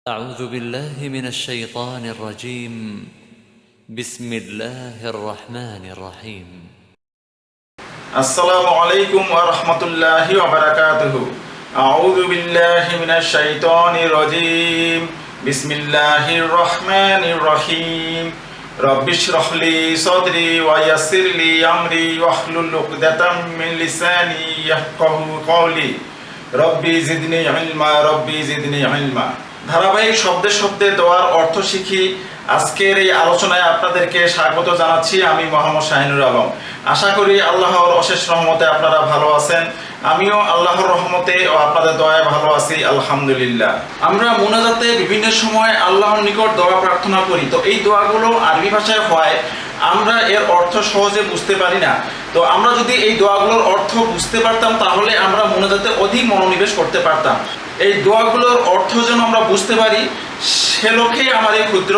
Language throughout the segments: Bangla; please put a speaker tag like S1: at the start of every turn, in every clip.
S1: أعوذ بالله من الشيطان الرجيم بسم الله الرحمن الرحيم
S2: السلام عليكم ورحمة الله وبركاته أعوذ بالله من الشيطان الرجيم بسم الله الرحمن الرحيم رب اشرح لي صدري ويسر لي أمري واحلل عقدة من لساني يفقهوا قولي ربي زدني علما ربي زدني علما ধারাবাহিক শব্দে শব্দে দোয়ার অর্থ শিখি। আজকের এই আলোচনায় আপনাদেরকে স্বাগত জানাচ্ছি। আমি মোহাম্মদ শাহিনুর আলম। আশা করি আল্লাহর অশেষ রহমতে আপনারা ভালো আছেন। আমিও আল্লাহর রহমতে ও আপনাদের দয়ায় ভালো আছি, আলহামদুলিল্লাহ। আমরা মুনাজাতে বিভিন্ন সময় আল্লাহর নিকট দোয়া প্রার্থনা করি। তো এই দোয়াগুলো আরবি ভাষায় হয়, আমরা এর অর্থ সহজে বুঝতে পারি না। তো আমরা যদি এই দোয়াগুলোর অর্থ বুঝতে পারতাম তাহলে আমরা মুনাজাতে অধিক মনোনিবেশ করতে পারতাম। এই দোয়াগুলোর অর্থ যেন আমরা বুঝতে পারি, সে লক্ষ্যে আমার এই ক্ষুদ্র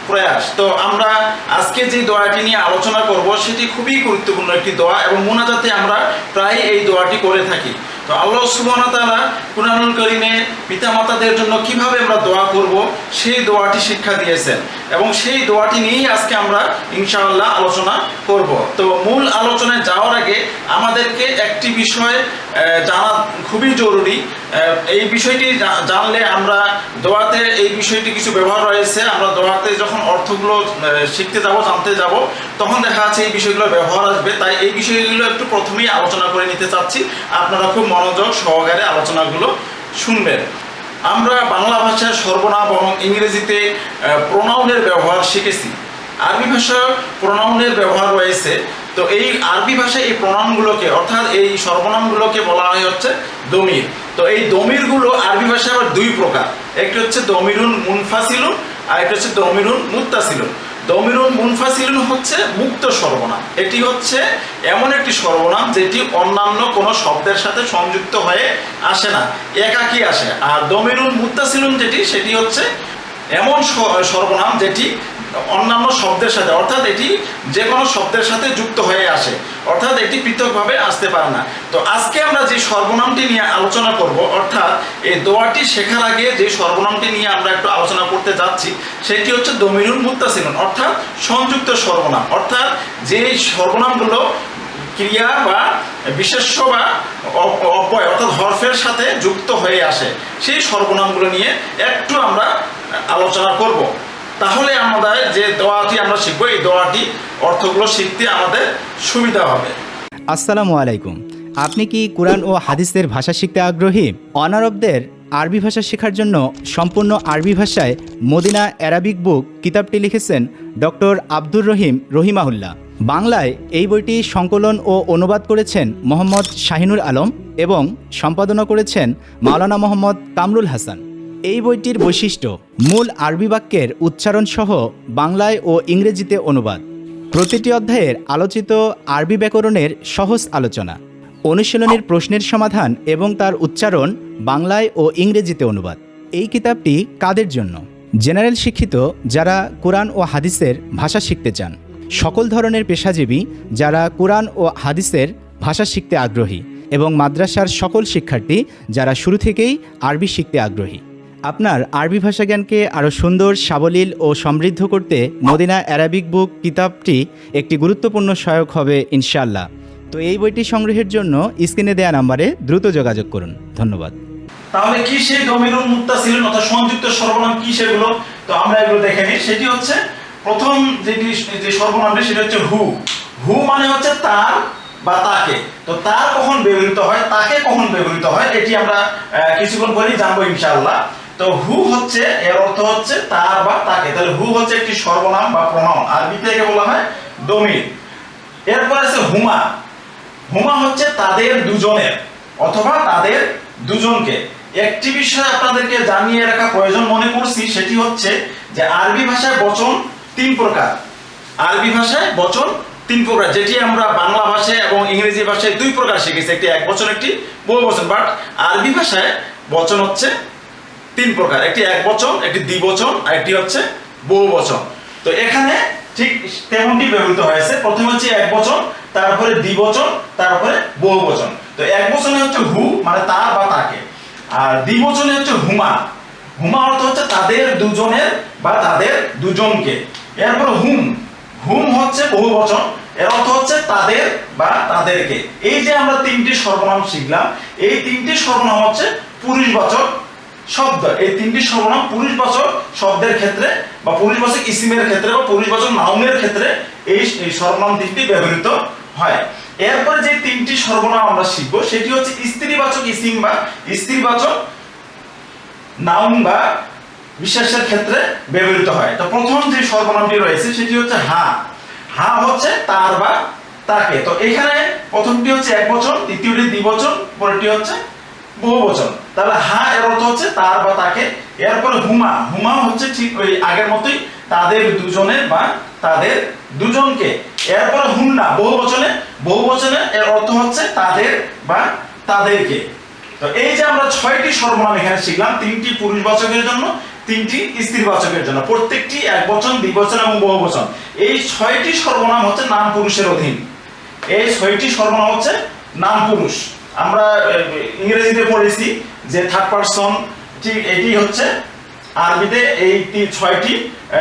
S2: প্রয়াস। তো আমরা আজকে যে দোয়াটি নিয়ে আলোচনা করব সেটি খুবই গুরুত্বপূর্ণ একটি দোয়া এবং মুনাজাতে আমরা প্রায় এই দোয়াটি করে থাকি। তো আল্লাহ সুবহানাহু ওয়া তাআলা কুরআনুল কারীমে পিতামাতাদের জন্য কিভাবে আমরা দোয়া করব সেই দোয়াটি শিক্ষা দিয়েছেন এবং সেই দোয়াটি নিয়েই আজকে আমরা ইনশাআল্লাহ আলোচনা করব। তো মূল আলোচনায় যাওয়ার আগে আমাদেরকে একটি বিষয় জানা খুবই জরুরি। এই বিষয়টি জানলে আমরা দোয়াতে এই বিষয়টি কিছু ব্যবহার রয়েছে, আমরা দোয়াতে যখন অর্থগুলো শিখতে যাব, জানতে যাব, তখন দেখা যাচ্ছে এই বিষয়গুলোর ব্যবহার আসবে। তাই এই বিষয়গুলো একটু প্রথমেই আলোচনা করে নিতে চাচ্ছি, আপনারা খুব মনোযোগ সহকারে আলোচনাগুলো শুনবেন। আমরা বাংলা ভাষায় সর্বনাম এবং ইংরেজিতে প্রোনাউনের ব্যবহার শিখেছি। আরবি ভাষায় প্রোনাউনের ব্যবহার রয়েছে। তো এই আরবি ভাষায় এই প্রোনাউনগুলোকে অর্থাৎ এই সর্বনামগুলোকে বলা হয় হচ্ছে দমির। তো এই দমিরগুলো আরবি ভাষায় আবার দুই প্রকার, একটি হচ্ছে দমিরুন মুনফাসিলুন আর একটি হচ্ছে দমিরুন মুত্তাসিলুন। দমিরুন মুনফাসিলুন হচ্ছে মুক্ত সর্বনাম। এটি হচ্ছে এমন একটি সর্বনাম যেটি অন্যান্য কোনো শব্দের সাথে সংযুক্ত হয়ে আসে না, একাকী আসে। আর দমিরুন মুত্তাসিলুন সেটি হচ্ছে এমন সর্বনাম যেটি অন্যান্য শব্দের সাথে, অর্থাৎ এটি যে কোনো শব্দের সাথে যুক্ত হয়ে আসে, অর্থাৎ এটি পৃথকভাবে আসতে পারে না। তো আজকে আমরা যে সর্বনামটি নিয়ে আলোচনা করব, অর্থাৎ এই দোয়াটি শেখার আগে যে সর্বনামটি নিয়ে আমরা একটু আলোচনা করতে যাচ্ছি সেটি হচ্ছে দমিরুন মুত্তাসিলুন, অর্থাৎ সংযুক্ত সর্বনাম। অর্থাৎ যে সর্বনামগুলো ক্রিয়া বা বিশেষ্য বা অব্যয় অর্থাৎ হরফের সাথে যুক্ত হয়ে আসে, সেই সর্বনামগুলো নিয়ে একটু আমরা আলোচনা করব। তাহলে আমাদের যে দোয়াটি আমরা শিখবো, এই দোয়াটি অর্থগুলো শিখতে আমাদের সুবিধা হবে।
S3: আসসালামু আলাইকুম। আপনি কি কুরআন ও হাদিসের ভাষা শিখতে আগ্রহী? অনারবদের আরবি ভাষা শেখার জন্য সম্পূর্ণ আরবি ভাষায় মদিনা অ্যারাবিক বুক কিতাবটি লিখেছেন ডক্টর আব্দুর রহিম রহিমাহুল্লাহ। বাংলায় এই বইটি সংকলন ও অনুবাদ করেছেন মোহাম্মদ শাহিনুর আলম এবং সম্পাদনা করেছেন মাওলানা মোহাম্মদ কামরুল হাসান। এই বইটির বৈশিষ্ট্য: মূল আরবি বাক্যের উচ্চারণ সহ বাংলায় ও ইংরেজিতে অনুবাদ, প্রতিটি অধ্যায়ের আলোচিত আরবি ব্যাকরণের সহজ আলোচনা, অনুশীলনের প্রশ্নের সমাধান এবং তার উচ্চারণ বাংলায় ও ইংরেজিতে অনুবাদ। এই কিতাবটি কাদের জন্য? জেনারেল শিক্ষিত যারা কোরআন ও হাদিসের ভাষা শিখতে চান, সকল ধরনের পেশাজীবী যারা কোরআন ও হাদিসের ভাষা শিখতে আগ্রহী এবং মাদ্রাসার সকল শিক্ষার্থী যারা শুরু থেকেই আরবি শিখতে আগ্রহী। আপনার আরবি ভাষা জ্ঞানকে আরও সুন্দর, সাবলীল ও সমৃদ্ধ করতে মদিনা অ্যারাবিক বুক কিতাবটি একটি গুরুত্বপূর্ণ সহায়ক হবে ইনশাআল্লাহ। তো এই বইটি সংগ্রহের জন্য স্ক্রিনে দেওয়া নাম্বারে দ্রুত যোগাযোগ করুন। ধন্যবাদ।
S2: তাহলে কি সেই দমিরুন মুত্তাসিলুন অর্থাৎ সংযুক্ত সর্বনাম কি সেগুলো, তো আমরা এগুলো দেখে নিই। সেটি হচ্ছে প্রথম যে সর্বনামটি সেটা হচ্ছে হু। হু মানে হচ্ছে তার বা তাকে। তো তার কখন ব্যবহৃত হয়, তাকে কখন ব্যবহৃত হয়, এটি আমরা কিছুক্ষণ পরেই জানবো ইনশাআল্লাহ। তো হু হচ্ছে, এর অর্থ হচ্ছে তার বা তাকে। তাহলে হু হচ্ছে একটি সর্বনাম বা প্রনাউন, আরবিতে একে বলা হয় দমির। এরপর আছে হুমা। হুমা হচ্ছে তাদের দুজনের অথবা তাদের দুজনকে। একটি বিষয় আপনাদেরকে জানিয়ে রাখা প্রয়োজন মনে করছি, সেটি হচ্ছে যে আরবি ভাষায় বচন তিন প্রকার। আরবি ভাষায় বচন তিন প্রকার, যেটি আমরা বাংলা ভাষায় এবং ইংরেজি ভাষায় দুই প্রকার শিখেছি, একটি একবচন একটি বহুবচন। বাট আরবি ভাষায় বচন হচ্ছে তিন প্রকার, একটি একবচন, একটি দ্বিবচন আর একটি হচ্ছে বহুবচন। তো এখানে ঠিক তেমনটি ব্যবহৃত হয়েছে। প্রথমে হচ্ছে একবচন, তারপরে দ্বিবচন, তারপরে বহুবচন। তো একবচনে হচ্ছে হু মানে তার বা তাকে, আর দ্বিবচনে হচ্ছে হুমা। হুমা অর্থ হচ্ছে তাদের দুজনের বা তাদের দুজনকে। এরপর হুম, হুম হচ্ছে বহুবচন, এর অর্থ হচ্ছে তাদের বা তাদেরকে। এই যে আমরা তিনটি সর্বনাম শিখলাম, এই তিনটি সর্বনাম হচ্ছে পুরুষবাচক শব্দ। এই তিনটি সর্বনাম পুরুষবাচক শব্দের ক্ষেত্রে বা পুরুষবাচক ইসিমের ক্ষেত্রে বা পুরুষবাচক নাউনের ক্ষেত্রে এই সর্বনাম তিনটি ব্যবহৃত হয়। এরপরে যে তিনটি সর্বনাম আমরা শিখবো সেটি হচ্ছে স্ত্রীবাচক ইসিম বা স্ত্রীবাচক নাউন বা বিশেষের ক্ষেত্রে ব্যবহৃত হয়। তো প্রথম যে সর্বনামটি রয়েছে সেটি হচ্ছে হা। হা হচ্ছে তার বা তাকে। তো এখানে প্রথমটি হচ্ছে একবচন, দ্বিতীয়টি দ্বিবচন, পরেরটি হচ্ছে বহুবচন। তাহলে হা এর অর্থ হচ্ছে তার বা তাকে। এরপরে হুমা, হুমা হচ্ছে ঠিক ওই আগের মতোই তাদের দুজনের বা তাদের দুজনকে। এরপরে হুন্না বহুবচনে, বহুবচনে এর অর্থ হচ্ছে তাদের বা তাদেরকে। তো এই যে আমরা 6টি সর্বনাম এখানে শিখলাম, 3টি পুরুষবাচকের জন্য, 3টি স্ত্রীবাচকের জন্য, প্রত্যেকটি একবচন, দ্বিবচন এবং বহুবচন। এই 6টি সর্বনাম হচ্ছে নাম পুরুষের অধীন। এই 6টি সর্বনাম হচ্ছে নাম পুরুষ। আমরা ইংরেজিতে পড়েছি যে থার্ড পারসন, ঠিক এটি হচ্ছে আরবিতে এই 6টি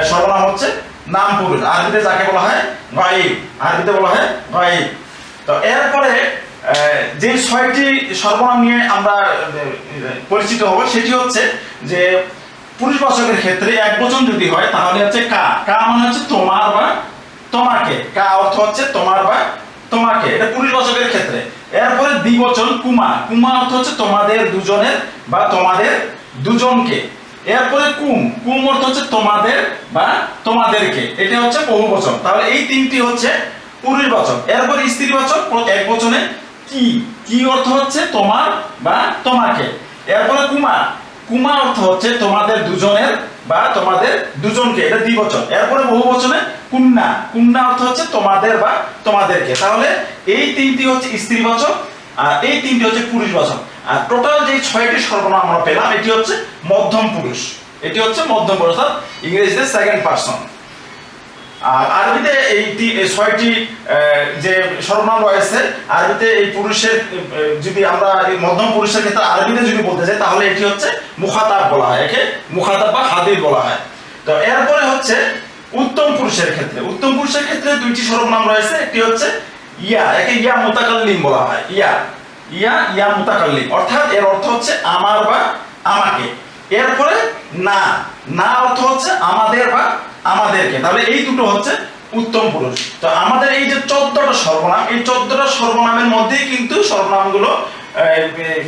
S2: সর্বনাম হচ্ছে নাম পুরুষ। আরবিতে যাকে বলা হয় গায়ব, আরবিতে বলা হয় গায়ব। তো এরপরে যে 6টি সর্বনাম নিয়ে আমরা পরিচিত হব সেটি হচ্ছে যে পুরুষবাচকের ক্ষেত্রে একবচন যদি হয় তাহলে হচ্ছে কা। কা মানে হচ্ছে তোমার বা তোমাকে। কা অর্থ হচ্ছে তোমার বা তোমাকে, এটা পুরুষবাচকের ক্ষেত্রে। এরপরে দ্বিবচন কুমা। কুমা অর্থ হচ্ছে তোমাদের দুজনের বা তোমাদের দুজনকে। এরপরে কুম, কুম অর্থ হচ্ছে তোমাদের বা তোমাদেরকে, এটা হচ্ছে বহুবচন। তাহলে এই তিনটি হচ্ছে পুরুষবাচক। এরপরে স্ত্রীবাচক একবচনে কি, কি অর্থ হচ্ছে তোমার বা তোমাকে। এরপরে কুমা, কুমা অর্থ হচ্ছে তোমাদের দুজনের বা তোমাদের দুজনকে, এটা দ্বিবচন। এরপরে বহুবচনে কুন্না, কুন্না অর্থ হচ্ছে তোমাদের বা তোমাদেরকে। তাহলে এই তিনটি হচ্ছে স্ত্রীবাচক আর এই তিনটি হচ্ছে পুরুষবাচক। আর টোটাল যে 6টি সর্বনাম আমরা পেলাম এটি হচ্ছে মধ্যম পুরুষ, এটি হচ্ছে মধ্যম পুরুষ, অর্থাৎ ইংরেজিতে সেকেন্ড পারসন। আর আরবিতে এই 6টি যে সর্বনাম রয়েছে, আরবিতে এই পুরুষের যদি আমরা এই মধ্যম পুরুষের ক্ষেত্রে আরবিতে যদি বলতে চাই তাহলে এটি হচ্ছে মুখাতাব বলা হয়, একে মুখাতাব বা হাদির বলা হয়। তো এরপরে হচ্ছে উত্তম পুরুষের ক্ষেত্রে, উত্তম পুরুষের ক্ষেত্রে 2টি সর্বনাম রয়েছে। একটি হচ্ছে ইয়া, একে ইয়া মুতাকাল্লিম বলা হয়। ইয়া, ইয়া, ইয়া মুতাকাল্লিম, অর্থাৎ এর অর্থ হচ্ছে আমার বা আমাকে। এরপরে না, না অর্থ হচ্ছে আমাদের বা আমাদেরকে। তাহলে এই দুটো হচ্ছে উত্তম পুরুষ। তো আমাদের এই যে 14টা সর্বনাম, এই 14টা সর্বনামের মধ্যেই কিন্তু সর্বনামগুলো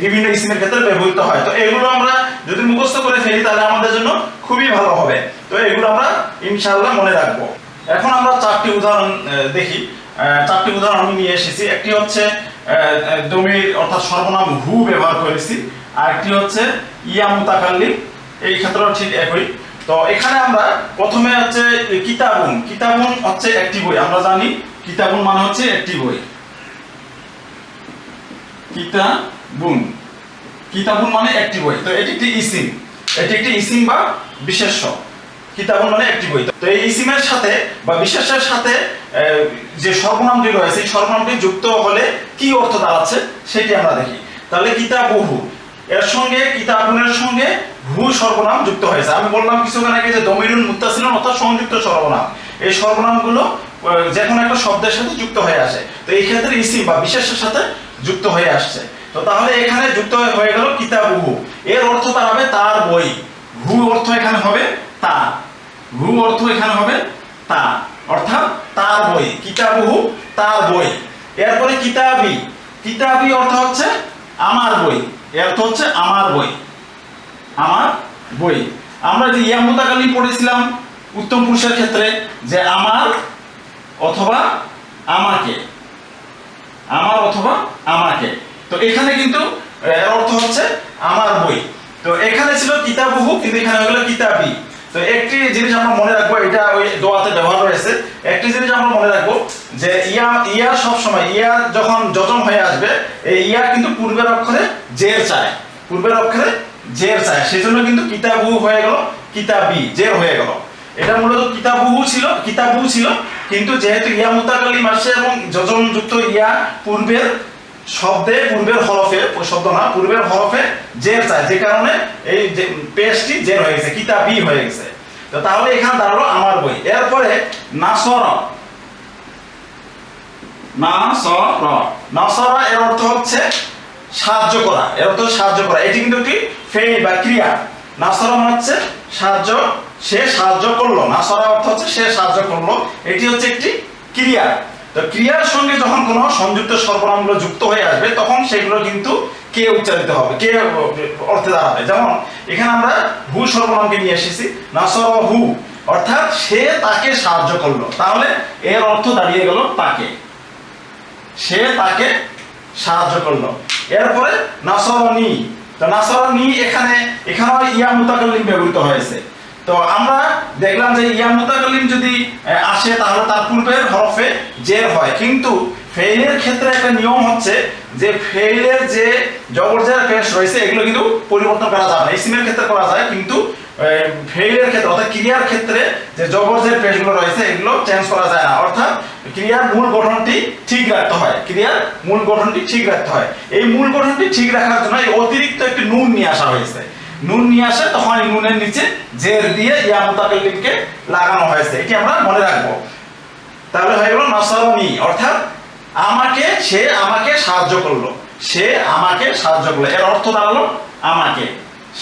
S2: বিভিন্ন ইসিমের ক্ষেত্রে ব্যবহৃত হয়। তো এগুলো আমরা যদি মুখস্থ করে ফেলি তাহলে আমাদের জন্য খুবই ভালো হবে। তো এগুলো আমরা ইনশাআল্লাহ মনে রাখবো। এখন আমরা 4টি উদাহরণ দেখি। 4টি উদাহরণ আমি নিয়ে এসেছি। একটি হচ্ছে দমির অর্থাৎ সর্বনাম হু ব্যবহার করেছি, আর একটি হচ্ছে ইয়া মুতাকাল্লিম, এই ক্ষেত্রেও ঠিক একই। তো এখানে আমরা প্রথমে হচ্ছে কিতাবুন, কিতাবুন হচ্ছে একটি বই। আমরা জানি কিতাবুন মানে হচ্ছে একটি বই। কিতাবুন, কিতাবুন মানে একটি বই। তো এটি একটি ইসিম, এটি একটি ইসিম বা বিশেষ্য। কিতাবুন মানে একটি বই। তো এই ইসিমের সাথে বা বিশেষ্যের সাথে যে সর্বনামটি রয়েছে এই সর্বনামটি যুক্ত হলে কি অর্থ দাঁড়াচ্ছে সেটি আমরা দেখি। তাহলে কিতাবুহু, এর সঙ্গে কিতাবুনের সঙ্গে হু সর্বনাম যুক্ত হয়েছে। আমি বললাম কিছুক্ষণ আগে যে দমিরুন মুত্তাসিলুন অর্থাৎ সংযুক্ত সর্বনাম। এই সর্বনামগুলো যে কোনো একটা শব্দের সাথে যুক্ত হয়ে আসে। তো এই ক্ষেত্রে ইসিম বা বিশেষের সাথে যুক্ত হয়ে আসছে। তো তাহলে এখানে যুক্ত হয়ে গেল কিতাবুহু, এর অর্থ দাঁড়াবে তার বই। হু অর্থ এখানে হবে তা, হু অর্থ এখানে হবে তা, অর্থাৎ তার বই। কিতাবুহু তার বই। এরপরে কিতাবি, কিতাবি অর্থ হচ্ছে আমার বই, এর অর্থ হচ্ছে আমার বই, আমার বই। আমরা যে ইয়া মুতাকাল্লিম পড়েছিলাম উত্তম পুরুষের ক্ষেত্রে যে আমার অথবা আমাকে, আমার অথবা আমাকে। তো এখানে কিন্তু এর অর্থ হচ্ছে আমার বই। তো এখানে ছিল কিতাবুহু, কিন্তু এখানে হলো কিতাবি। তো একটি জিনিস আমরা মনে রাখবো, এটা ওই দোয়াতে ব্যবহার রয়েছে। একটি জিনিস আমরা মনে রাখবো যে ইয়া, ইয়া সব সময় ইয়া যখন যজম হয়ে আসবে এই ইয়া কিন্তু পূর্বের অক্ষরে জের চায়, পূর্বের অক্ষরে জের চায়। সেজন্য কিন্তু কিতাবুহু হয়ে গেল কিতাবি, জের হয়ে গেল। এটা মূলত কিতাবুহু ছিল, কিতাবু ছিল, কিন্তু যেহেতু ইয়া মুতাকাল্লিম আসছে এবং যজম যুক্ত ইয়া পূর্বের শব্দে পূর্বের হরফে, শব্দ না পূর্বের হরফে জের চায়, যে কারণে এই যে পেশটি জের হয়ে গেছে, কিতাবি হয়ে গেছে। তো তাহলে এখানে দাঁড়ালো আমার বই। এরপরে নাসরা, নাসরা এর অর্থ হচ্ছে সাহায্য করা, এর অর্থ সাহায্য করা। এটি কিন্তু একটি ফেইল বা ক্রিয়া। নাসরা মানে হচ্ছে সাহায্য, সে সাহায্য করলো। নাসরা অর্থ হচ্ছে সে সাহায্য করলো, এটি হচ্ছে একটি ক্রিয়া। তো ক্রিয়ার সঙ্গে যখন কোনো সংযুক্ত সর্বনামগুলো যুক্ত হয়ে আসবে তখন সেগুলো কিন্তু কে উচ্চারিত হবে, কে অর্থে দাঁড়াবে। যেমন এখানে আমরা হু সর্বনামকে নিয়ে এসেছি, নাসরা হু, অর্থাৎ সে তাকে সাহায্য করলো। তাহলে এর অর্থ দাঁড়িয়ে গেল তাকে, সে তাকে সাহায্য করলো। এরপরে নাসরানি, তো নাসরানি এখানেও ইয়া মুতাকাল্লিম ব্যবহৃত হয়েছে। তো আমরা দেখলাম যে ইয়া মুতাকাল্লিম যদি আসে তাহলে তার পূর্বের হরফে জের হয়, কিন্তু ফেইলের ক্ষেত্রে একটা নিয়ম হচ্ছে যে ফেইলের যে জবর জের পেশ রয়েছে এগুলো কিন্তু পরিবর্তন করা যাবে না। ইসমের ক্ষেত্রে করা যায়, কিন্তু ফেইলের ক্ষেত্রে অর্থাৎ ক্রিয়ার ক্ষেত্রে যে জবর জের পেশগুলো রয়েছে এগুলো চেঞ্জ করা যায় না। অর্থাৎ ক্রিয়ার মূল গঠনটি ঠিক রাখতে হয়, ক্রিয়ার মূল গঠনটি ঠিক রাখতে হয়। এই মূল গঠনটি ঠিক রাখার জন্য এই অতিরিক্ত একটি নুন নিয়ে আসা হয়েছে। নুন নিয়ে আসে তখন এই নুনের নিচে জের দিয়ে ইয়া মুতাকাল্লিমকে লাগানো হয়েছে, এটি আমরা মনে রাখবো। তাহলে হয়ে গেল নাসরানি, অর্থাৎ আমাকে, সে আমাকে সাহায্য করলো, সে আমাকে সাহায্য করলো। এর অর্থ দাঁড়ালো আমাকে,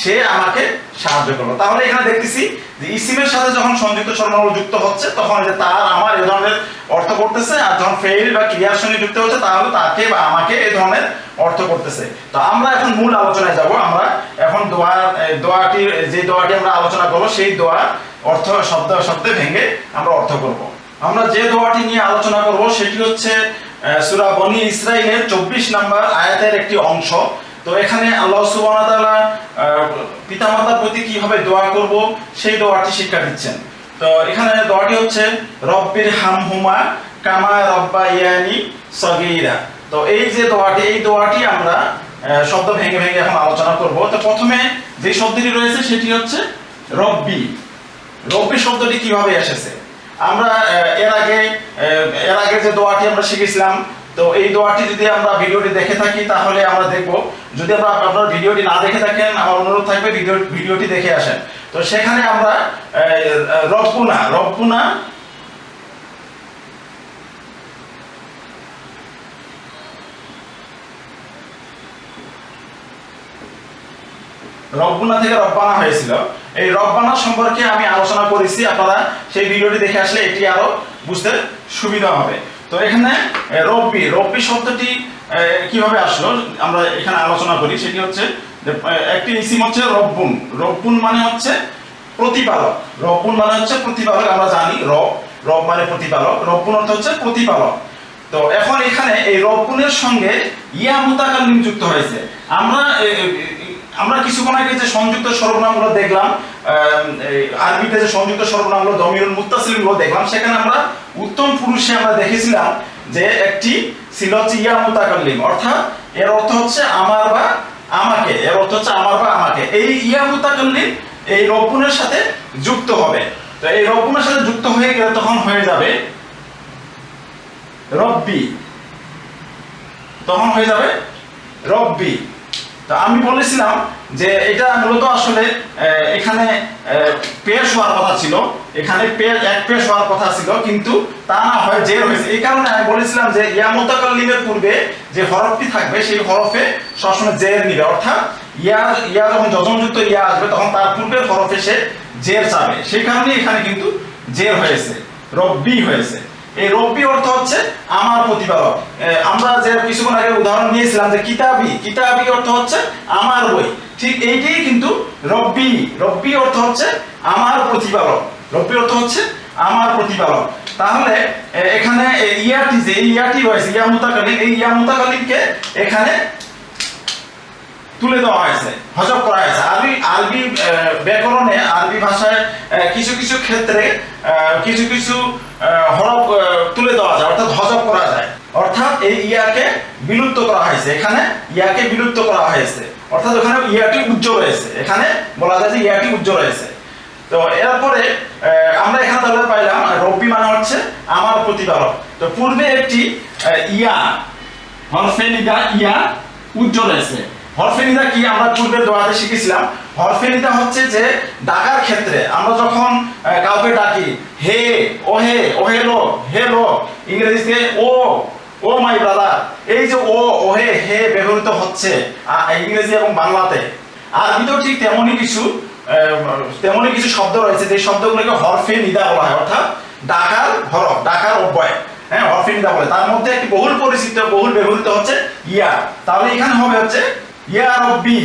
S2: সে আমাকে সাহায্য করলো। তাহলে এখানে দেখতেছি যে ইসিমের সাথে যখন সংযুক্ত সর্বনাম যুক্ত হচ্ছে তখন যে তার, আমার এই ধরনের অর্থ করতেছে, আর যখন ফেইল বা ক্রিয়ার সঙ্গে যুক্ত হচ্ছে তাহলে তাকে বা আমাকে এই ধরনের অর্থ করতেছে। তো আমরা এখন মূল আলোচনায় যাব। আমরা এখন যে দোয়াটি আমরা আলোচনা করব সেই দোয়া অর্থ শব্দে ভেঙে আমরা অর্থ করব। আমরা যে দোয়াটি নিয়ে আলোচনা করব সেটি হচ্ছে সূরা বনী ইসরাঈলের 24 নম্বর আয়াতের একটি অংশ। তো এখানে আল্লাহ সুবহানাহু ওয়া তাআলা পিতামাতার প্রতি কিভাবে দোয়া করব সেই দোয়াটি শিক্ষা দিচ্ছেন। তো এখানে দোয়াটি হচ্ছে রব্বির হামহুমা কামা রব্বায়ানি সগীরা। তো এই যে দোয়াটি, এই দোয়াটি আমরা শব্দ ভেঙে ভেঙে এখন আলোচনা করব। তো প্রথমে যে শব্দটি রয়েছে সেটি হচ্ছে রব্বি। রব্বি শব্দটি কিভাবে এসেছে আমরা এর আগে যে দোয়াটি আমরা শিখেছিলাম, তো এই দোয়াটি যদি আমরা ভিডিওটি দেখে থাকি তাহলে আমরা দেখব। যদি আপনারা ভিডিওটি না দেখে থাকেন আমার অনুরোধ থাকবে ভিডিওটি দেখে আসেন। তো সেখানে আমরা রব্বুনা থেকে রব্বানা হয়েছিল। এই রব্বানা সম্পর্কে আমি আলোচনা করেছি, আপনারা সেই ভিডিওটি দেখে আসলে এটি আরো বুঝতে সুবিধা হবে। তো এখানে রব্বি শব্দটি কিভাবে আসলো আমরা এখানে আলোচনা করি। সেটি হচ্ছে একটি ইসিম হচ্ছে রব্বুন মানে হচ্ছে প্রতিপালক। রব্বুন মানে হচ্ছে প্রতিপালক, আমরা জানি রব মানে প্রতিপালক, রব্বুন অর্থ হচ্ছে প্রতিপালক। তো এখন এখানে এই রব্বুনের সঙ্গে ইয়া মুতাকাল্লিম যুক্ত হয়েছে। আমরা কিছুক্ষণ আগে যে সংযুক্ত সর্বনামগুলো দেখলাম, আরবিতে যে সংযুক্ত সর্বনামগুলো দমিরুল মুত্তাসিলগুলো দেখলাম, সেখানে আমরা উত্তম পুরুষে আমরা দেখেছিলাম যে একটি ছিল হচ্ছে ইয়া মুতাকাল্লিম, অর্থাৎ এর অর্থ হচ্ছে আমার বা আমাকে, এর অর্থ হচ্ছে আমার বা আমাকে। এই ইয়া মুতাকাল্লিম এই রব্বুনের সাথে যুক্ত হবে। তো এই রব্বুনের সাথে যুক্ত হয়ে গেলে তখন হয়ে যাবে রব্বি, তখন হয়ে যাবে রব্বি। তো আমি বলেছিলাম যে এটা মূলত আসলে এখানে পেশ হওয়ার কথা ছিল, এখানে এক পেশ হওয়ার কথা ছিল, কিন্তু তা না হয় জের হয়েছে। এই কারণে আমি বলেছিলাম যে ইয়া মুতাকাল্লিমের পূর্বে যে হরফটি থাকবে সেই হরফে সবসময় জের নিবে, অর্থাৎ ইয়া যখন যজমযুক্ত ইয়া আসবে তখন তার পূর্বের হরফে সে জের চাবে। সেই কারণে এখানে কিন্তু জের হয়েছে, রব্বি হয়েছে। এই রব্বি অর্থ হচ্ছে আমার প্রতিপালক। আমরা যে কিছুক্ষণ আগে উদাহরণ নিয়েছিলাম যে কিতাবি অর্থ হচ্ছে আমার বই, ঠিক এইটাই কিন্তু রব্বি অর্থ হচ্ছে আমার প্রতিপালক, রব্বি অর্থ হচ্ছে আমার প্রতিপালক। তাহলে এখানে ইয়াটি রয়েছে ইয়া মুতাকাল্লিম, এই ইয়া মুতাকাল্লিমকে এখানে তুলে দেওয়া হয়েছে, হজব করা হয়েছে। আরবি ব্যাকরণে, আরবি ভাষায় কিছু কিছু ক্ষেত্রে কিছু হরফ তুলে দেওয়া যায়, অর্থাৎ হজব করা যায়, অর্থাৎ এই ইয়াকে বিলুপ্ত করা হয়েছে, এখানে ইয়াকে বিলুপ্ত করা হয়েছে, অর্থাৎ ওখানে ইয়াটি উজ্জ্বল রয়েছে, এখানে বলা যায় যে ইয়াটি উজ্জ্বল রয়েছে। তো এরপরে আমরা এখানে তাহলে পাইলাম রব্বি মানে হচ্ছে আমার প্রতিপালক। তো পূর্বে একটি ইয়া হরফে নিদা ইয়া উজ্জ্ব রয়েছে। হরফে নিদা কি আমরা পূর্বের দোয়াতে শিখেছিলাম। হরফে নিদা হচ্ছে যে ডাকার ক্ষেত্রে আমরা যখন কাউকে ডাকি হে ওহে ওহে লোক হে লোক, ইংরেজিতে ও মাই ব্রাদার, এই যে ওহে হে ব্যবহৃত হচ্ছে ইংরেজি এবং বাংলাতে। আরবিতেও ঠিক তেমনই কিছু শব্দ রয়েছে যে শব্দগুলোকে হরফে নিদা বলা হয়, অর্থাৎ ডাকার হরফ, ডাকার অব্যয়, হ্যাঁ হরফে নিদা বলে। তার মধ্যে একটি বহুল পরিচিত বহুল ব্যবহৃত হচ্ছে ইয়া। তাহলে এখানে হবে হচ্ছে ইয়া রব্বি,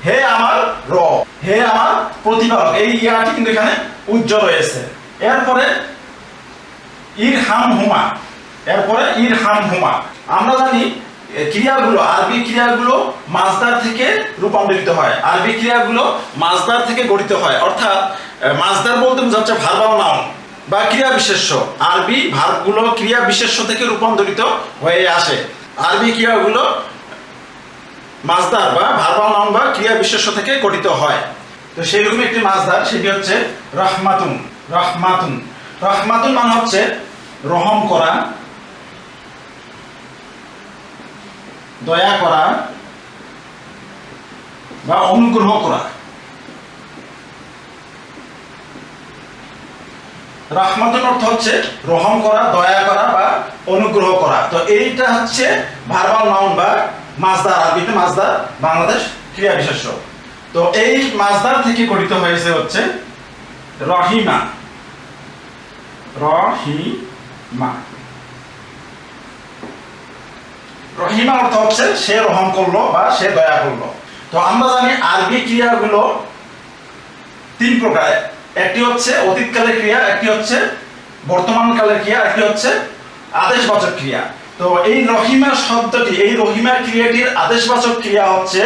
S2: হে আমার রব, হে আমার প্রতিপালক, এই ইয়াটি কিন্তু এখানে উজ্জ্বল রয়েছে। এরপরে ইরহাম হুমা, আমরা জানি ক্রিয়াগুলো, আরবি ক্রিয়াগুলো মাজদার থেকে রূপান্তরিত হয়, আরবি ক্রিয়াগুলো মাজদার থেকে গঠিত হয়। অর্থাৎ মাজদার বলতে বোঝাচ্ছে ভার্বাল নাউন বা ক্রিয়া বিশেষ্য। আরবি ভার্বগুলো ক্রিয়া বিশেষ্য থেকে রূপান্তরিত হয়ে আসে। আরবি ক্রিয়াগুলো মাজদার বা ভার্বাল নাউন বা ক্রিয়া বিশেষ্য থেকে গঠিত হয়। তো সেইরকম একটি মাজদার, সেটি হচ্ছে রহমাতুন। রহমাতুন মানে হচ্ছে রহম করা, দয়া করা বা অনুগ্রহ করা। রহমাতুন অর্থ হচ্ছে রহম করা, দয়া করা বা অনুগ্রহ করা। তো এইটা হচ্ছে ভার্বাল নাউন বা মাজদার, আরবিতে মাজদার, বাংলাদেশ ক্রিয়া বিশেষ্য। তো এই মাজদার থেকে গঠিত হয়েছে হচ্ছে রহিমা। রহিমা অর্থ হচ্ছে সে রহম করলো বা সে দয়া করলো। তো আমরা জানি আরবি ক্রিয়াগুলো তিন প্রকার, একটি হচ্ছে অতীতকালের ক্রিয়া, একটি হচ্ছে বর্তমানকালের ক্রিয়া, একটি হচ্ছে আদেশবাচক ক্রিয়া। তো এই রহিমা শব্দটি, এই রহিমা ক্রিয়াটির আদেশবাচক ক্রিয়া হচ্ছে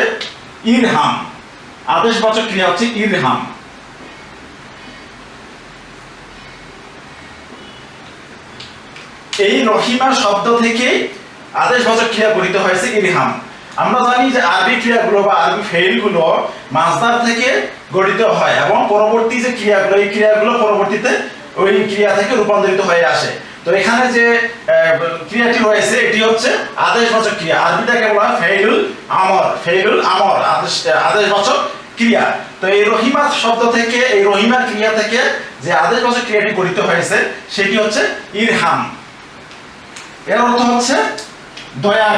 S2: ইরহাম। আদেশবাচক ক্রিয়া হচ্ছে ইরহাম। এই রহিমা শব্দ থেকে আদেশবাচক ক্রিয়া গঠিত হয়েছে ইরহাম। আমরা জানি যে আরবি ক্রিয়াগুলো বা আরবি ফেইলগুলো মাজদার থেকে গঠিত হয় এবং পরবর্তী যে ক্রিয়াগুলো, এই ক্রিয়াগুলো পরবর্তীতে ওই ক্রিয়া থেকে রূপান্তরিত হয়ে আসে। তো এখানে যে ক্রিয়াটি রয়েছে এটি হচ্ছে আদেশবাচক ক্রিয়া। আরবিটাকে বলা হয় ফেইলুল আমর, আদেশবাচক ক্রিয়া। তো এই রহিমা শব্দ থেকে, এই রহিমা ক্রিয়া থেকে যে আদেশবাচক ক্রিয়াটি গঠিত হয়েছে সেটি হচ্ছে ইরহাম। এর অর্থ হচ্ছে দয়া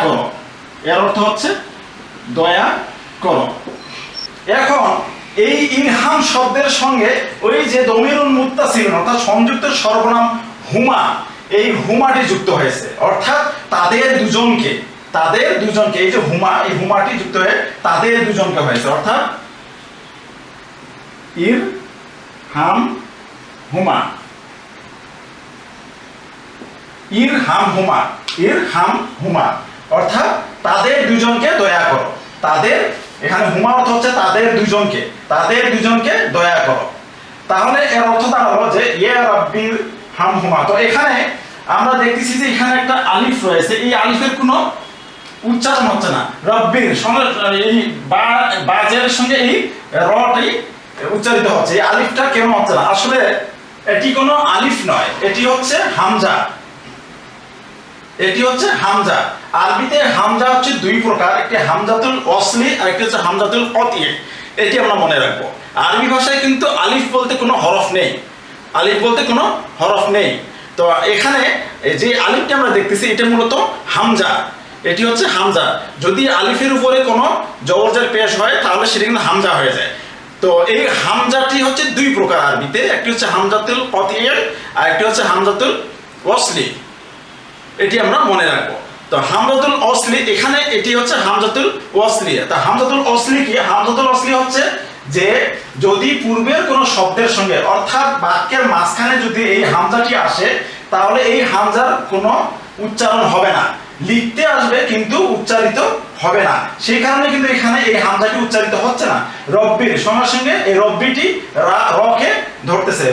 S2: করো, এখন এই ইরহাম শব্দের সঙ্গে ওই যে দমিরুল মুত্তাসিল অর্থাৎ সংযুক্ত সর্বনাম হুমা, এই হুমাটি যুক্ত হয়েছে, অর্থাৎ তাদের দুজনকে, এই যে হুমা, এই হুমাটি যুক্ত হয়ে তাদের দুজনকে হয়েছে, অর্থাৎ ইরহাম হুমা, অর্থাৎ তাদের দুজনকে দয়া করো। তাদের, এখানে হুমা অর্থ হচ্ছে তাদের দুজনকে দয়া করো। তাহলে এর অর্থ দাঁড়ালো যে ইয়া রাব্বির হাম হুমা। তো এখানে আমরা দেখতেছি যে এখানে একটা আলিফ রয়েছে, এই আলিফের কোনো উচ্চারণ হচ্ছে না। রব্বির সঙ্গে এই বাজের সঙ্গে এই রটি উচ্চারিত হচ্ছে, এই আলিফটা কেন হচ্ছে না? আসলে এটি কোনো আলিফ নয়, এটি হচ্ছে হামজা। আরবিতে হামজা হচ্ছে দুই প্রকার, একটি হামজাতুল অসলি আর একটি হচ্ছে হামজাতুল কতঈ। এটি আমরা মনে রাখবো। আরবি ভাষায় কিন্তু আলিফ বলতে কোনো হরফ নেই। তো এখানে যে আলিফটা আমরা দেখতেছি এটা মূলত হামজা, এটি হচ্ছে হামজা। যদি আলিফের উপরে কোনো জবরজের পেশ হয় তাহলে সেটা কিন্তু হামজা হয়ে যায়। তো এই হামজাটি হচ্ছে দুই প্রকার আরবিতে, একটি হচ্ছে হামজাতুল কতঈ আর একটি হচ্ছে হামজাতুল অসলি। এটি আমরা মনে রাখবো। তো হামজাতুল অসলি, এখানে এটি হচ্ছে হামজাতুল ওয়াসলি। তা হামজাতুল অসলি কি? হামজাতুল অসলি হচ্ছে যে যদি পূর্বের কোনো শব্দের সঙ্গে অর্থাৎ বাক্যের মাঝখানে যদি এই হামজাটি আসে তাহলে এই হামজার কোনো উচ্চারণ হবে না, লিখতে আসবে কিন্তু উচ্চারিত হবে না। সেই কারণে কিন্তু এখানে এই হামজাটি উচ্চারিত হচ্ছে না। রব্বির সঙ্গে সঙ্গে এই রব্বিটি রকে ধরতেছে,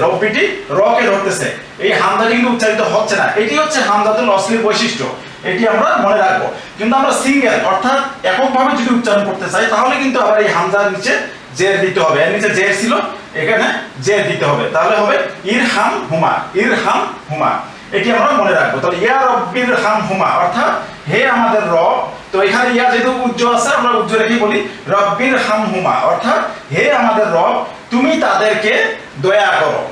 S2: এই হামজাটি কিন্তু উচ্চারিত হচ্ছে না। এটি হচ্ছে হামজাতুল অসলির বৈশিষ্ট্য, এটি আমরা মনে রাখবো। কিন্তু আমরা সিঙ্গেল অর্থাৎ এককভাবে যদি উচ্চারণ করতে চাই তাহলে কিন্তু আবার এই হামজার নিচে জের দিতে হবে। এর নিচে জের ছিল, এখানে জের দিতে হবে, তাহলে হবে ইরহাম হুমা। এটি আমরা মনে রাখবো। তাহলে ইয়া রব্বির হাম হুমা অর্থাৎ হে আমাদের রব। তো এখানে ইয়া যেহেতু উজ্জ আছে, আমরা উজ্জ রেখে বলি রব্বির হামহুমা, অর্থাৎ হে আমাদের রব তুমি তাদেরকে দয়া করো।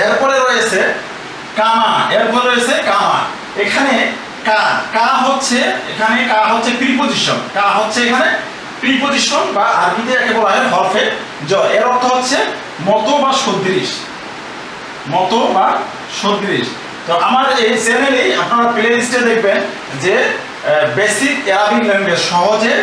S2: এরপরে রয়েছে কামা, এরপরে রয়েছে কামা। এখানে কা হচ্ছে প্রিপজিশন, কা হচ্ছে এখানে প্রিপজিশন বা আরবিতে একে বলা হয় হরফে জ্বর। এর অর্থ হচ্ছে মতো বা সদৃশ, মতো বা সদৃশ। তো আমার এই চ্যানেলে আপনারা প্লে লিস্টে দেখবেন যে বেসিক অ্যারাবিক ল্যাঙ্গুয়েজ, সহজে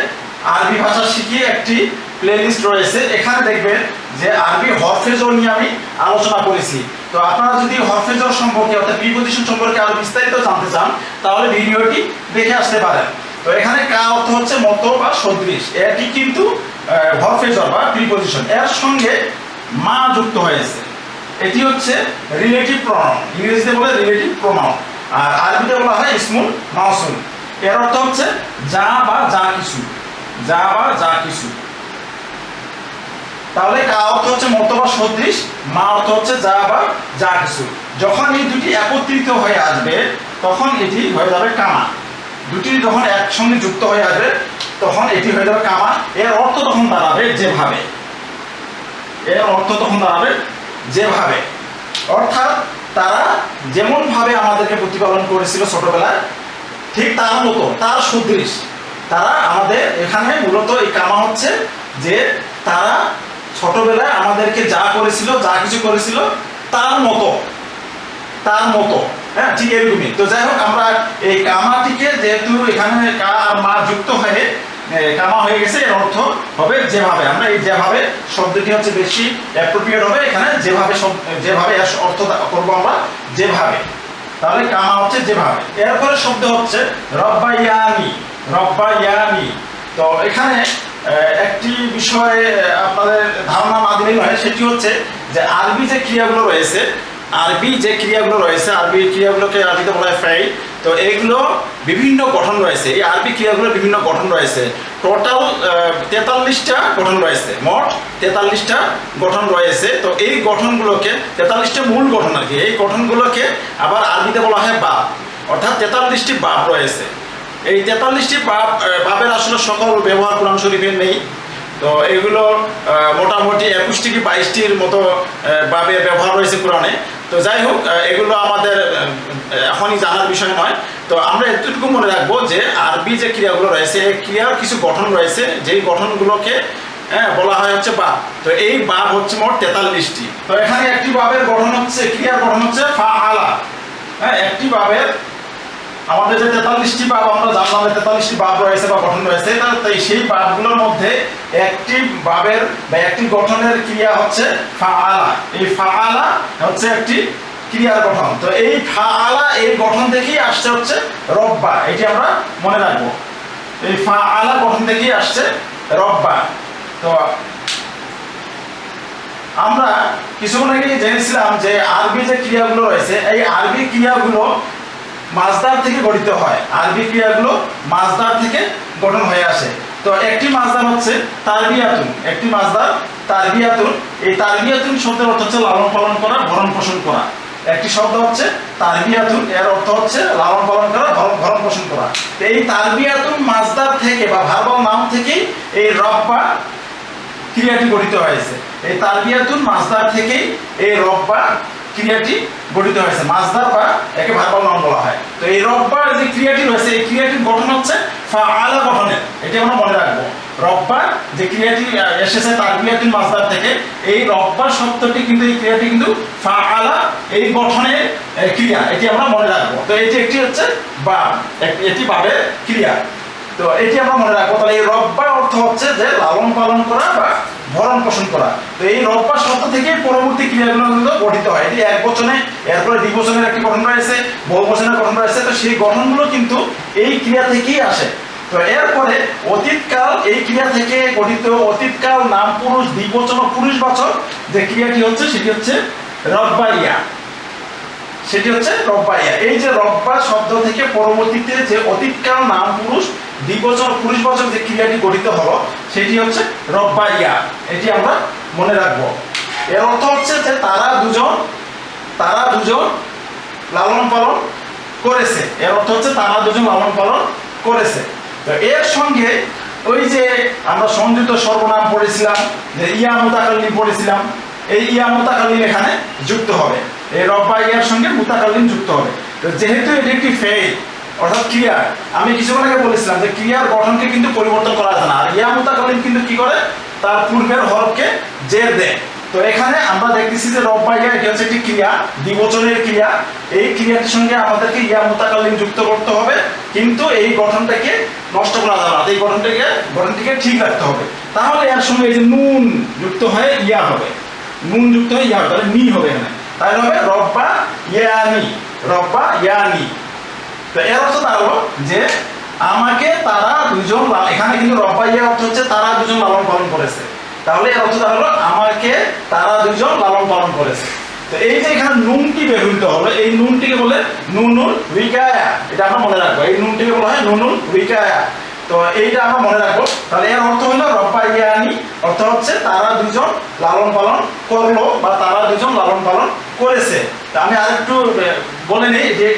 S2: আরবি ভাষা শিখিয়ে একটি প্লে লিস্ট রয়েছে। এখানে দেখবেন যে আরবি হরফে জ্বর নিয়ে আমি আলোচনা করেছি। তো আপনারা যদি হরফে জ্বর সম্পর্কে অর্থাৎ প্রিপজিশন সম্পর্কে আরো বিস্তারিত জানতে চান তাহলে ভিডিওটি দেখে আসতে পারেন। তো এখানে কা অর্থ হচ্ছে মতো বা সদৃশ, এটি কিন্তু হরফে জ্বর বা প্রিপজিশন, এর সঙ্গে মা যুক্ত হয়েছে। এটি হচ্ছে রিলেটিভ প্রনাউন, ইংরেজিতে বলে রিলেটিভ প্রনাউন, আর আরবিতে বলা হয় ইসমুল মাউসুল। এর অর্থ হচ্ছে যা বা যা কিছু, যা বা যা কিছু। তাহলে কা অর্থ হচ্ছে মতো বা সদৃশ, মা অর্থ হচ্ছে যা বা যা কিছু। যখন এই দুটি একত্রিত হয়ে আসবে তখন এটি হয়ে যাবে কামা। দুটি যখন একসঙ্গে যুক্ত হয়ে আসবে তখন এটি হয়ে যাবে কামা। এর অর্থ তখন দাঁড়াবে যেভাবে, এর অর্থ তখন দাঁড়াবে যেভাবে, অর্থাৎ তারা যেমন ভাবে আমাদেরকে প্রতিপালন করেছিল ছোটবেলায় ঠিক তার মতো, তার সদৃশ তারা আমাদের। এখানে মূলত এই কামা হচ্ছে যে তারা ছোটবেলায় আমাদেরকে যা করেছিল, যা কিছু করেছিল তার মতো, তার মতো, হ্যাঁ ঠিক এরকমই। তো যাই হোক, আমরা এই কামাটিকে যেহেতু এখানে কা আর মা যুক্ত হয়ে কামা হয়ে গেছে, এর অর্থ হবে যেভাবে। আমরা এই যেভাবে শব্দটি হচ্ছে বেশি অ্যাপ্রোপ্রিয়েট হবে এখানে, যেভাবে যেভাবে অর্থ করবো আমরা যেভাবে। তাহলে কামা হচ্ছে যেভাবে। এরপরে শব্দ হচ্ছে রব্বায়ানি, রব্বায়ানি। তো এখানে একটি বিষয়ে আপনাদের ধারণা না দিলেই নয়, সেটি হচ্ছে যে আরবি যে ক্রিয়াগুলো রয়েছে, আরবি ক্রিয়াগুলোকে আরবিতে বলা হয় ফাইল। তো এইগুলো বিভিন্ন গঠন রয়েছে, এই আরবি ক্রিয়াগুলোর বিভিন্ন গঠন রয়েছে। টোটাল 43টা গঠন রয়েছে, মোট 43টা গঠন রয়েছে। তো এই গঠনগুলোকে 43টা মূল গঠন আর কি, এই গঠনগুলোকে আবার আরবিতে বলা হয় বাব, অর্থাৎ 43টি বাব রয়েছে। এই 43টি বাবের আসলে সকল ব্যবহার কোরআন শরীফে নেই। তো এগুলো মোটামুটি 21টি কি 22টির মতো ভাবে ব্যবহার রয়েছে কোরআনে। তো যাই হোক, এগুলো আমাদের এখনই জানার বিষয় নয়। তো আমরা এতটুকু মনে রাখবো যে আরবি যে ক্রিয়াগুলো রয়েছে, এই ক্রিয়ার কিছু গঠন রয়েছে, যেই গঠনগুলোকে বলা হয় হচ্ছে বাব। তো এই বাব হচ্ছে মোট 43টি। তো এখানে একটি বাবের গঠন হচ্ছে, ক্রিয়ার গঠন হচ্ছে ফাআলা। হ্যাঁ, একটি বাবের আমাদের যে 43টি বাব আমরা জানলাম, 43টি বাব রয়েছে বা গঠন রয়েছে, তাই সেই বাবগুলোর মধ্যে একটি বাবের বা একটি গঠনের ক্রিয়া হচ্ছে ফাআলা। এই ফাআলা হচ্ছে একটি ক্রিয়ার গঠন। তো এই ফাআলা এই গঠন থেকেই আসছে হচ্ছে রব্বা, এটি আমরা মনে রাখবো। এই ফাআলা গঠন থেকেই আসছে রব্বা। তো আমরা কিছুক্ষণ আগে জেনেছিলাম যে আরবি যে ক্রিয়াগুলো রয়েছে, এই আরবি ক্রিয়াগুলো মাজদার থেকে গঠিত হয়, আরবি ক্রিয়াগুলো মাজদার থেকে গঠন হয়ে আসে। তো একটি মাজদার হচ্ছে তারবিয়াতুন, একটি মাজদার তারবিয়াতুন। এই তারবিয়াতুন শব্দের অর্থ হচ্ছে লালন পালন করা, ভরণ পোষণ করা। একটি শব্দ হচ্ছে তারবিয়াতুন, এর অর্থ হচ্ছে লালন পালন করা, ভরণ পোষণ করা। তো এই তারবিয়াতুন মাজদার থেকে বা ভার্বাল নাম থেকেই এই রব্বা ক্রিয়াটি গঠিত হয়েছে। এই তারবিয়াতুন মাজদার থেকেই এই রব্বা ক্রিয়াটি গঠিত হয়েছে, মাজদার বা একে ভার্বাল নাউন বলা হয়। তো এই রব্বার যে ক্রিয়াটি রয়েছে, এই ক্রিয়াটির গঠন হচ্ছে ফাআলা গঠনের, এটি আমরা মনে রাখবো। রব্বার যে ক্রিয়াটি এসেছে তারবিয়াতুন মাজদার থেকে, এই রব্বার শব্দটি কিন্তু, এই ক্রিয়াটি কিন্তু ফাআলা এই গঠনের ক্রিয়া, এটি আমরা মনে রাখবো। তো এটি একটি হচ্ছে বাব, এটি বাবের ক্রিয়া। তো এটি আমরা মনে রাখবো। তাহলে এই রব্বা অর্থ হচ্ছে যে লালন পালন করা বা ভরণ পোষণ করা। তো এই রব্বা শব্দ থেকে পরবর্তী ক্রিয়াগুলো কিন্তু গঠিত হয়। এটি এক বচনে, এরপরে দ্বিবচনের একটি গঠন রয়েছে, বহু বচনের গঠন রয়েছে। তো সেই গঠনগুলো কিন্তু এই ক্রিয়া থেকেই আসে। তো এরপরে অতীতকাল, এই ক্রিয়া থেকে গঠিত অতীতকাল নাম পুরুষ দ্বিবচন ও পুরুষবাচক যে ক্রিয়াটি হচ্ছে সেটি হচ্ছে রব্বাইয়া, সেটি হচ্ছে রব্বাইয়া। এই যে রব্বা শব্দ থেকে পরবর্তীতে যে অতীতকাল নাম পুরুষ দ্বিবচন পুরুষবাচক যে ক্রিয়াটি গঠিত হলো সেটি হচ্ছে রব্বাইয়া, এটি আমরা মনে রাখবো। এর অর্থ হচ্ছে যে তারা দুজন লালন পালন করেছে। এর অর্থ হচ্ছে তারা দুজন লালন পালন করেছে। তো এর সঙ্গে ওই যে আমরা সংযুক্ত সর্বনাম পড়েছিলাম, যে ইয়া মুতাকাল্লিম পড়েছিলাম, এই ইয়া মুতাকাল্লিম এখানে যুক্ত হবে, এই রব্বা ইয়ার সঙ্গে মুতাকাল্লিম যুক্ত হবে। তো যেহেতু এটি একটি ফেল অর্থাৎ ক্রিয়া, আমি কিছুক্ষণ আগে বলেছিলাম যে ক্রিয়ার গঠনকে কিন্তু পরিবর্তন করা যায় না, আর ইয়া মুতাকাল্লিম কিন্তু কি করে, তার পূর্বের হরফকে জের দেয়। তো এখানে আমরা দেখতেছি যে রব্বা ইয়া এটি হচ্ছে একটি ক্রিয়া, দ্বিবচনের ক্রিয়া, এই ক্রিয়াটির সঙ্গে আমাদেরকে ইয়া মুতাকাল্লিম যুক্ত করতে হবে, কিন্তু এই গঠনটাকে নষ্ট করা যাবে না, এই গঠনটিকে ঠিক রাখতে হবে। তাহলে এর সঙ্গে এই যে নুন যুক্ত হয়ে ইয়া হবে, নুন যুক্ত হয়ে ইয়া হবে, তাহলে নি হবে এখানে, তাহলে হবে রব্বা ইয়ানি, রব্বা ইয়ানি। তো এর অর্থ দাঁড়ালো যে আমাকে তারা দুজন, এখানে কিন্তু রব্বা ইয়া অর্থ হচ্ছে তারা দুজন লালন পালন করেছে, তাহলে এর অর্থ দাঁড়ালো আমাকে তারা দুজন লালন পালন করেছে। তো এই যে এখানে নুনটি ব্যবহৃত হলো, এই নুনটিকে বলে নুনুল উইকায়া, এটা আমরা মনে রাখবো, এই নুনটিকে বলা হয় নুনুল উইকায়া। তো এইটা আমরা মনে রাখবো। তাহলে এর অর্থ হলো রব্বা ইয়ানি অর্থ হচ্ছে তারা দুজন লালন পালন করলো বা তারা দুজন লালন পালন করেছে। আমি আরেকটু বলে নিই যে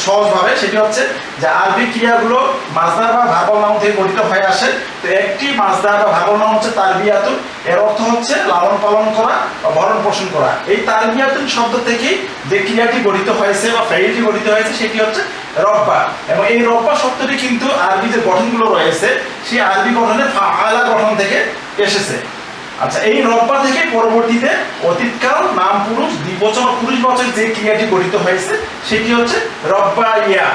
S2: সহজভাবে, সেটি হচ্ছে যে আরবি ক্রিয়াগুলো মাজদার বা ভার্বাল নাউন থেকে গঠিত হয়ে আসে। তো একটি মাজদার বা ভার্বাল নাউন হচ্ছে তারবিয়াতুন, এর অর্থ হচ্ছে লালন পালন করা বা ভরণ পোষণ করা। এই তারবিয়াতুন শব্দ থেকেই যে ক্রিয়াটি গঠিত হয়েছে বা ফেইলটি গঠিত হয়েছে সেটি হচ্ছে রব্বা, এবং এই রব্বা শব্দটি কিন্তু আরবি যে গঠনগুলো রয়েছে সেই আরবি গঠনে ফাআলা গঠন থেকে এসেছে। আচ্ছা, এই রব্বা থেকে পরবর্তীতে অতীতকাল নাম পুরুষ দ্বিবচন ও পুরুষবাচক যে ক্রিয়াটি গঠিত হয়েছে সেটি হচ্ছে রব্বা ইয়া।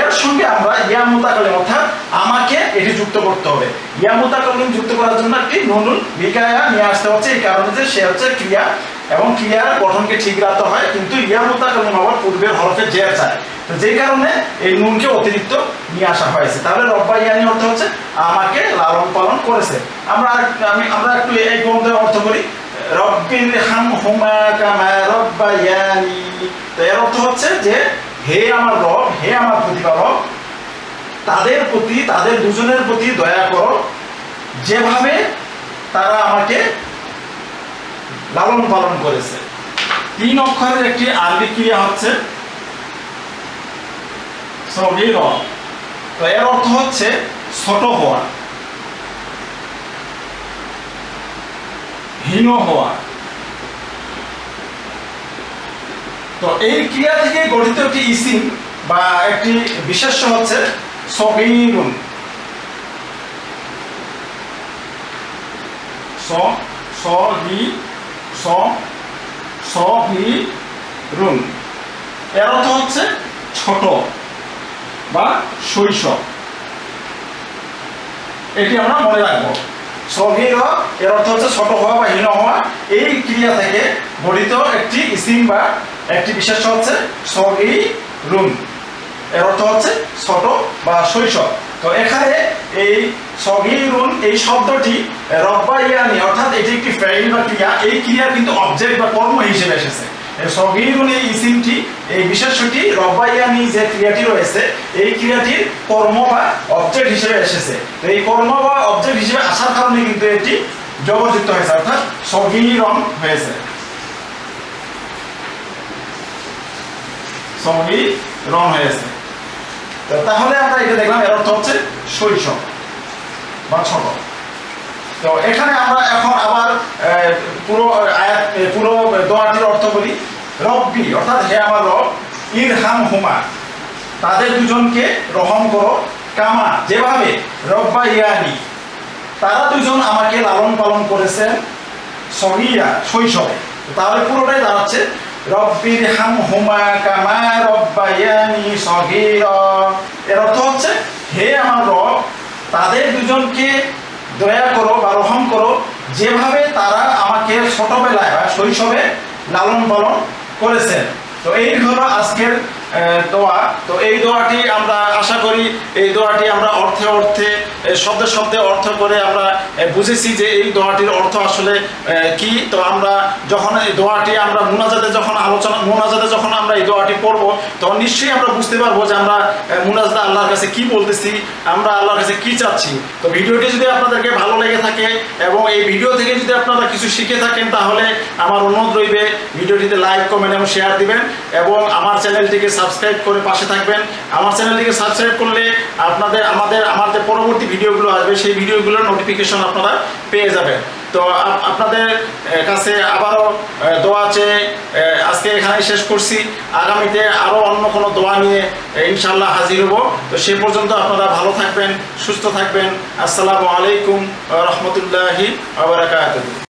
S2: এর সঙ্গে আমরা ইয়া মুতাকাল্লিম অর্থাৎ আমাকে এটি যুক্ত করতে হবে। ইয়া মুতাকাল্লিম যুক্ত করার জন্য একটি নুনুল বিকায়া নিয়ে আসতে হচ্ছে, এই কারণে যে সে হচ্ছে ক্রিয়া এবং ক্রিয়ার গঠনকে ঠিক রাখতে হয়, কিন্তু ইয়া মুতাকাল্লিম আবার পূর্বের হরফে জের চায়, তো যেই কারণে এই নুনকে অতিরিক্ত নিয়ে আসা হয়েছে। তাহলে রব্বা ইয়ানি অর্থ হচ্ছে আমাকে লালন পালন করেছে। আমরা একটু এই গ্রন্থের অর্থ করি, রব্বির হামহুমা কামা রব্বায়ানি। তো এর অর্থ হচ্ছে যে হে আমার রব, হে আমার প্রতিপালক, তাদের প্রতি, তাদের দুজনের প্রতি দয়া করো যেভাবে তারা আমাকে লালন পালন করেছে। 3 অক্ষরের একটি আরবি ক্রিয়া হচ্ছে সগীর। তো এর অর্থ হচ্ছে ছোট হওয়া, হীন হওয়া। তো এই ক্রিয়া থেকে গঠিত একটি ইসিম বা একটি বিশেষ্য হচ্ছে সগীরুন। সগীরুন এর অর্থ হচ্ছে ছোট বা শৈশব, এটি আমরা মনে রাখবো। সগীর এর অর্থ হচ্ছে ছোট হওয়া বা হীন হওয়া। এই ক্রিয়া থেকে গঠিত একটি ইসিম বা একটি বিশেষ্য হচ্ছে সগীরুন, এর অর্থ হচ্ছে ছোট বা শৈশব। তো এখানে এই সগীরুন এই শব্দটি রব্বা ইয়ানি অর্থাৎ এটি একটি ফেইল বা ক্রিয়া, এই ক্রিয়া কিন্তু অবজেক্ট বা কর্ম হিসেবে এসেছে। সগীরুন এই ইসিমটি, এই বিশেষ্যটি রব্বা ইয়ানি যে ক্রিয়াটি রয়েছে এই ক্রিয়াটির কর্ম বা অবজেক্ট হিসেবে এসেছে। তো এই কর্ম বা অবজেক্ট হিসেবে আসার কারণে কিন্তু এটি জবরযুক্ত হয়েছে, অর্থাৎ সগীরন হয়েছে, সগীরন হয়েছে। তো তাহলে আমরা এটা দেখলাম, এর অর্থ হচ্ছে শৈশব বা ছোট। তো এখানে আমরা এখন আবার পুরো দোয়াটির অর্থ বলি। রব্বি অর্থাৎ হে আমার রব, ইরহাম হুমা তাদের দুজনকে রহম করো, কামা যেভাবে রব্বা ইয়ানি তারা দুজন আমাকে লালন পালন করেছেন, সগীরা শৈশবে। তাহলে পুরোটাই দাঁড়াচ্ছে রব্বির হাম হুমা কামা রব্বায়ানি সগীরা। এর অর্থ হচ্ছে হে আমার রব, তাদের দুজনকে দয়া করো বা রহম করো যেভাবে তারা আমাকে ছোটবেলায় বা শৈশবে লালন পালন করেছেন। তো এই হলো আজকের দোয়া। তো এই দোয়াটি আমরা আশা করি এই দোয়াটি আমরা অর্থে শব্দে অর্থ করে আমরা বুঝেছি যে এই দোয়াটির অর্থ আসলে কি। তো আমরা যখন এই দোয়াটি আমরা মুনাজাতে যখন আলোচনা মুনাজাতে যখন আমরা এই দোয়াটি পড়বো তখন নিশ্চয়ই আমরা বুঝতে পারবো যে আমরা মুনাজাতে আল্লাহর কাছে কি বলতেছি, আমরা আল্লাহর কাছে কি চাচ্ছি। তো ভিডিওটি যদি আপনাদেরকে ভালো লেগে থাকে এবং এই ভিডিও থেকে যদি আপনারা কিছু শিখে থাকেন তাহলে আমার অনুরোধ রইবে ভিডিওটিতে লাইক, কমেন্ট এবং শেয়ার দিবেন এবং আমার চ্যানেলটিকে সাবস্ক্রাইব করে পাশে থাকবেন। আমার চ্যানেলটিকে সাবস্ক্রাইব করলে আমার যে পরবর্তী ভিডিওগুলো আসবে সেই ভিডিওগুলোর নোটিফিকেশন আপনারা পেয়ে যাবেন। তো আপনাদের কাছে আবারও দোয়া চেয়ে আজকে এখানে শেষ করছি। আগামীতে আরও অন্য কোনো দোয়া নিয়ে ইনশাআল্লাহ হাজির হব। তো সে পর্যন্ত আপনারা ভালো থাকবেন, সুস্থ থাকবেন। আসসালামু আলাইকুম ওয়া রাহমাতুল্লাহি ওয়া বারাকাতুহু।